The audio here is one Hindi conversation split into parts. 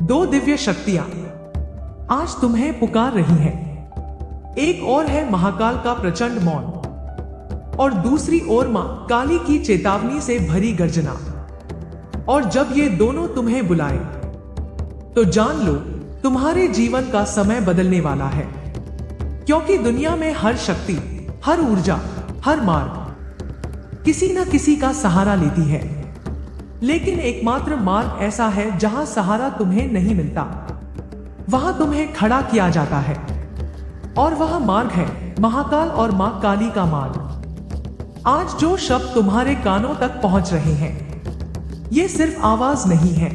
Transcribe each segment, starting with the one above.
दो दिव्य शक्तियां आज तुम्हें पुकार रही हैं। एक और है महाकाल का प्रचंड मौन और दूसरी ओर मां काली की चेतावनी से भरी गर्जना। और जब ये दोनों तुम्हें बुलाए तो जान लो तुम्हारे जीवन का समय बदलने वाला है, क्योंकि दुनिया में हर शक्ति, हर ऊर्जा, हर मार्ग किसी न किसी का सहारा लेती है, लेकिन एकमात्र मार्ग ऐसा है जहां सहारा तुम्हें नहीं मिलता, वहां तुम्हें खड़ा किया जाता है। और वह मार्ग है महाकाल और मां काली का मार्ग। आज जो शब्द तुम्हारे कानों तक पहुंच रहे हैं, ये सिर्फ आवाज नहीं है,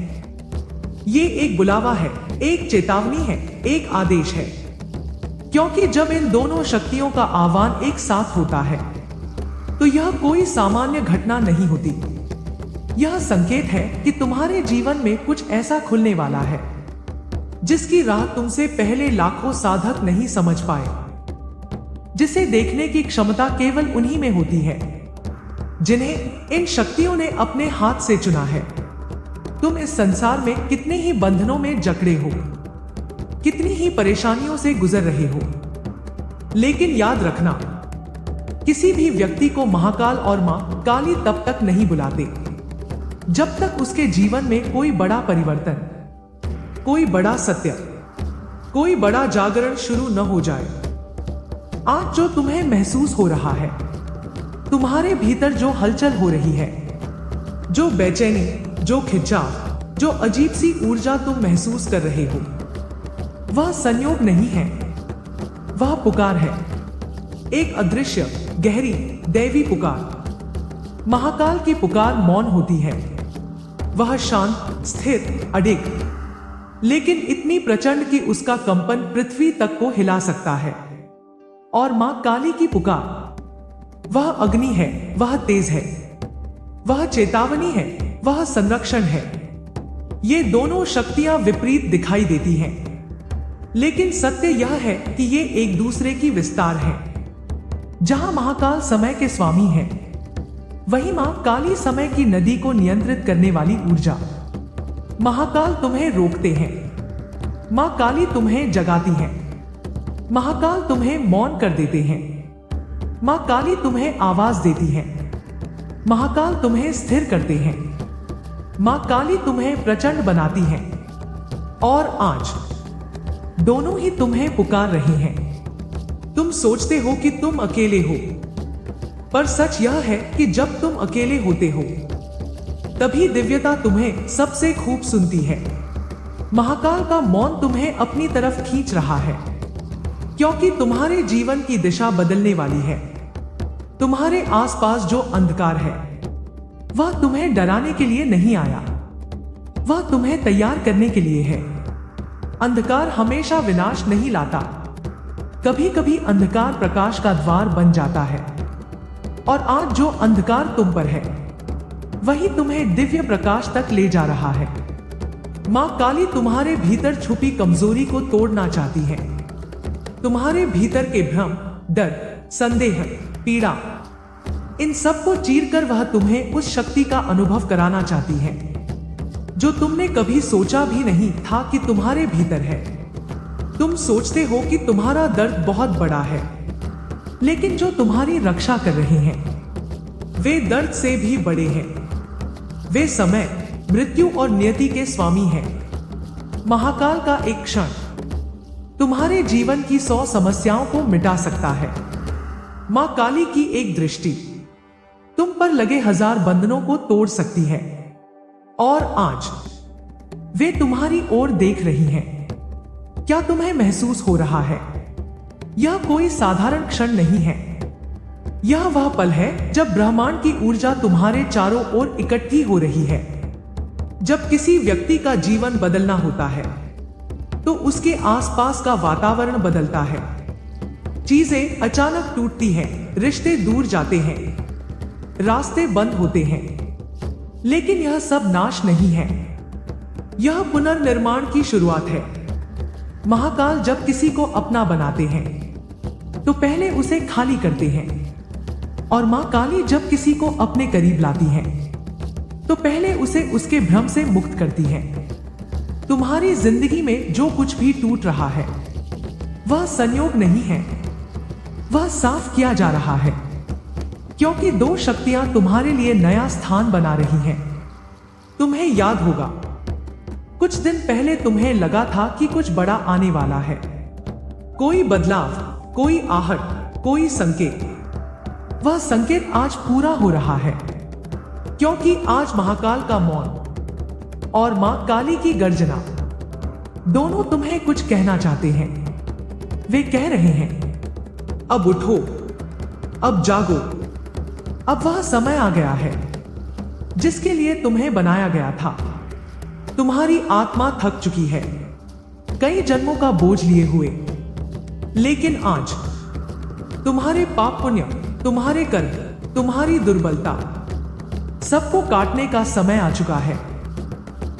ये एक बुलावा है, एक चेतावनी है, एक आदेश है। क्योंकि जब इन दोनों शक्तियों का आह्वान एक साथ होता है तो यह कोई सामान्य घटना नहीं होती। यह संकेत है कि तुम्हारे जीवन में कुछ ऐसा खुलने वाला है जिसकी राह तुमसे पहले लाखों साधक नहीं समझ पाए, जिसे देखने की क्षमता केवल उन्हीं में होती है जिन्हें इन शक्तियों ने अपने हाथ से चुना है। तुम इस संसार में कितने ही बंधनों में जकड़े हो, कितनी ही परेशानियों से गुजर रहे हो, लेकिन याद रखना, किसी भी व्यक्ति को महाकाल और मां काली तब तक नहीं बुलाते जब तक उसके जीवन में कोई बड़ा परिवर्तन, कोई बड़ा सत्य, कोई बड़ा जागरण शुरू न हो जाए। आज जो तुम्हें महसूस हो रहा है, तुम्हारे भीतर जो हलचल हो रही है, जो बेचैनी, जो खिंचाव, जो अजीब सी ऊर्जा तुम महसूस कर रहे हो, वह संयोग नहीं है, वह पुकार है, एक अदृश्य, गहरी, दैवी पुकार। महाकाल की पुकार मौन होती है, वह शांत, स्थिर, अडिग, लेकिन इतनी प्रचंड कि उसका कंपन पृथ्वी तक को हिला सकता है। और मां काली की पुकार, वह अग्नि है, वह तेज है, वह चेतावनी है, वह संरक्षण है। ये दोनों शक्तियां विपरीत दिखाई देती हैं, लेकिन सत्य यह है कि ये एक दूसरे की विस्तार है। जहां महाकाल समय के स्वामी है, वहीं मां काली समय की नदी को नियंत्रित करने वाली ऊर्जा। महाकाल तुम्हें रोकते हैं, मां काली तुम्हें जगाती है। महाकाल तुम्हें मौन कर देते हैं, मां काली तुम्हें आवाज देती है। महाकाल तुम्हें स्थिर करते हैं, मां काली तुम्हें प्रचंड बनाती है। और आज दोनों ही तुम्हें पुकार रहे हैं। तुम सोचते हो कि तुम अकेले हो, पर सच यह है कि जब तुम अकेले होते हो तभी दिव्यता तुम्हें सबसे खूब सुनती है। महाकाल का मौन तुम्हें अपनी तरफ खींच रहा है, क्योंकि तुम्हारे जीवन की दिशा बदलने वाली है। तुम्हारे आसपास जो अंधकार है, वह तुम्हें डराने के लिए नहीं आया, वह तुम्हें तैयार करने के लिए है। अंधकार हमेशा विनाश नहीं लाता, कभी कभी अंधकार प्रकाश का द्वार बन जाता है। और आज जो अंधकार तुम पर है, वही तुम्हें दिव्य प्रकाश तक ले जा रहा है। मां काली तुम्हारे भीतर छुपी कमजोरी को तोड़ना चाहती है। तुम्हारे भीतर के भ्रम, डर, संदेह, पीड़ा, इन सब को चीरकर वह तुम्हें उस शक्ति का अनुभव कराना चाहती है जो तुमने कभी सोचा भी नहीं था कि तुम्हारे भीतर है। तुम सोचते हो कि तुम्हारा दर्द बहुत बड़ा है, लेकिन जो तुम्हारी रक्षा कर रहे हैं वे दर्द से भी बड़े हैं। वे समय, मृत्यु और नियति के स्वामी हैं। महाकाल का एक क्षण तुम्हारे जीवन की 100 समस्याओं को मिटा सकता है। मां काली की एक दृष्टि तुम पर लगे 1000 बंधनों को तोड़ सकती है। और आज वे तुम्हारी ओर देख रही हैं। क्या तुम्हें महसूस हो रहा है? यह कोई साधारण क्षण नहीं है, यह वह पल है जब ब्रह्मांड की ऊर्जा तुम्हारे चारों ओर इकट्ठी हो रही है। जब किसी व्यक्ति का जीवन बदलना होता है तो उसके आसपास का वातावरण बदलता है। चीजें अचानक टूटती हैं, रिश्ते दूर जाते हैं, रास्ते बंद होते हैं, लेकिन यह सब नाश नहीं है, यह पुनर्निर्माण की शुरुआत है। महाकाल जब किसी को अपना बनाते हैं तो पहले उसे खाली करते हैं, और मां काली जब किसी को अपने करीब लाती हैं तो पहले उसे उसके भ्रम से मुक्त करती हैं। तुम्हारी जिंदगी में जो कुछ भी टूट रहा है वह संयोग नहीं है, वह साफ किया जा रहा है, क्योंकि दो शक्तियां तुम्हारे लिए नया स्थान बना रही हैं। तुम्हें याद होगा, कुछ दिन पहले तुम्हें लगा था कि कुछ बड़ा आने वाला है, कोई बदलाव, कोई आहट, कोई संकेत। वह संकेत आज पूरा हो रहा है, क्योंकि आज महाकाल का मौन और मां काली की गर्जना दोनों तुम्हें कुछ कहना चाहते हैं। वे कह रहे हैं, अब उठो, अब जागो, अब वह समय आ गया है जिसके लिए तुम्हें बनाया गया था। तुम्हारी आत्मा थक चुकी है कई जन्मों का बोझ लिए हुए, लेकिन आज तुम्हारे पाप पुण्य, तुम्हारे कर्म, तुम्हारी दुर्बलता सबको काटने का समय आ चुका है।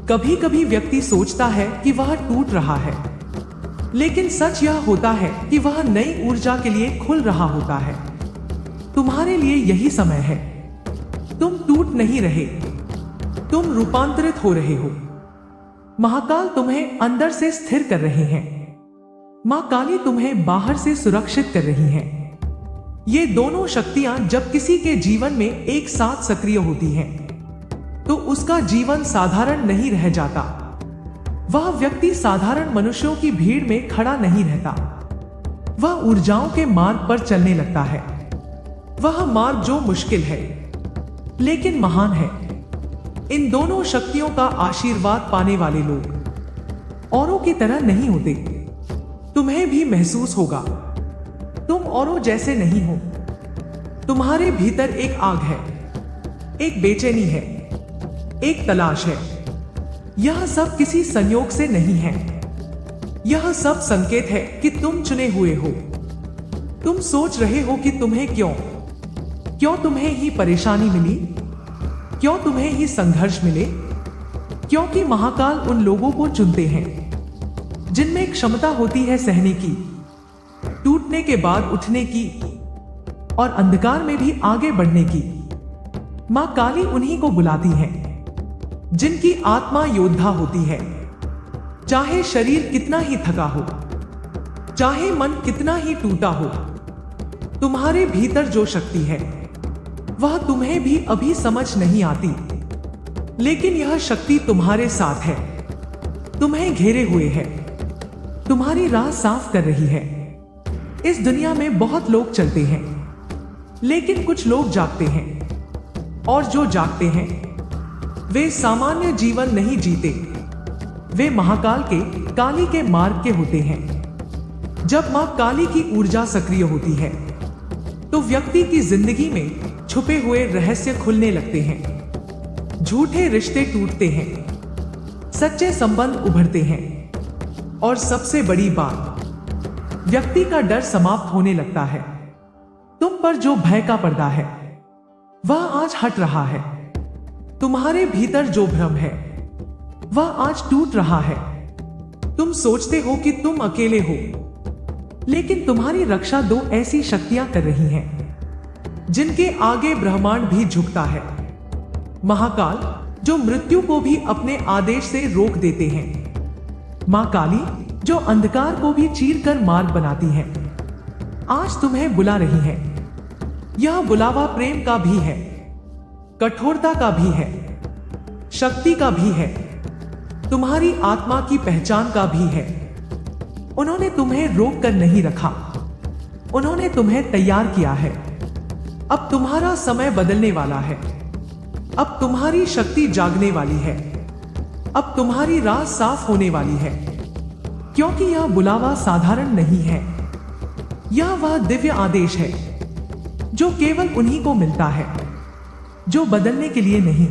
कभी कभी व्यक्ति सोचता है कि वह टूट रहा है, लेकिन सच यह होता है कि वह नई ऊर्जा के लिए खुल रहा होता है। तुम्हारे लिए यही समय है। तुम टूट नहीं रहे, तुम रूपांतरित हो रहे हो। महाकाल तुम्हें अंदर से स्थिर कर रहे हैं, मां काली तुम्हें बाहर से सुरक्षित कर रही हैं। ये दोनों शक्तियां जब किसी के जीवन में एक साथ सक्रिय होती हैं, तो उसका जीवन साधारण नहीं रह जाता। वह व्यक्ति साधारण मनुष्यों की भीड़ में खड़ा नहीं रहता, वह ऊर्जाओं के मार्ग पर चलने लगता है। वह मार्ग जो मुश्किल है लेकिन महान है। इन दोनों शक्तियों का आशीर्वाद पाने वाले लोग औरों की तरह नहीं होते। तुम्हें भी महसूस होगा, तुम औरों जैसे नहीं हो। तुम्हारे भीतर एक आग है, एक बेचैनी है, एक तलाश है। यह सब किसी संयोग से नहीं है, यह सब संकेत है कि तुम चुने हुए हो। तुम सोच रहे हो कि तुम्हें क्यों तुम्हें ही परेशानी मिली, क्यों तुम्हें ही संघर्ष मिले? क्योंकि महाकाल उन लोगों को चुनते हैं जिनमें क्षमता होती है सहने की, टूटने के बाद उठने की और अंधकार में भी आगे बढ़ने की। मां काली उन्हीं को बुलाती है जिनकी आत्मा योद्धा होती है। चाहे शरीर कितना ही थका हो, चाहे मन कितना ही टूटा हो, तुम्हारे भीतर जो शक्ति है वह तुम्हें भी अभी समझ नहीं आती, लेकिन यह शक्ति तुम्हारे साथ है, तुम्हें घेरे हुए है, तुम्हारी राह साफ कर रही है। इस दुनिया में बहुत लोग चलते हैं, लेकिन कुछ लोग जागते हैं, और जो जागते हैं वे सामान्य जीवन नहीं जीते, वे महाकाल के, काली के मार्ग के होते हैं। जब मां काली की ऊर्जा सक्रिय होती है तो व्यक्ति की जिंदगी में छुपे हुए रहस्य खुलने लगते हैं, झूठे रिश्ते टूटते हैं, सच्चे संबंध उभरते हैं, और सबसे बड़ी बात, व्यक्ति का डर समाप्त होने लगता है। तुम पर जो भय का पर्दा है वह आज हट रहा है। तुम्हारे भीतर जो भ्रम है वह आज टूट रहा है। तुम सोचते हो कि तुम अकेले हो, लेकिन तुम्हारी रक्षा दो ऐसी शक्तियां कर रही हैं जिनके आगे ब्रह्मांड भी झुकता है। महाकाल जो मृत्यु को भी अपने आदेश से रोक देते हैं, मां काली जो अंधकार को भी चीरकर मार्ग बनाती हैं, आज तुम्हें बुला रही हैं। यह बुलावा प्रेम का भी है, कठोरता का भी है, शक्ति का भी है, तुम्हारी आत्मा की पहचान का भी है। उन्होंने तुम्हें रोक कर नहीं रखा, उन्होंने तुम्हें तैयार किया है। अब तुम्हारा समय बदलने वाला है, अब तुम्हारी शक्ति जागने वाली है, अब तुम्हारी राह साफ होने वाली है, क्योंकि यह बुलावा साधारण नहीं है। यह वह दिव्य आदेश है जो केवल उन्हीं को मिलता है जो बदलने के लिए नहीं,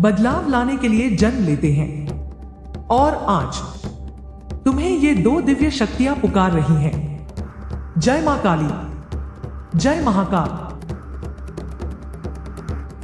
बदलाव लाने के लिए जन्म लेते हैं। और आज तुम्हें ये दो दिव्य शक्तियां पुकार रही हैं। जय मां काली, जय महाकाल।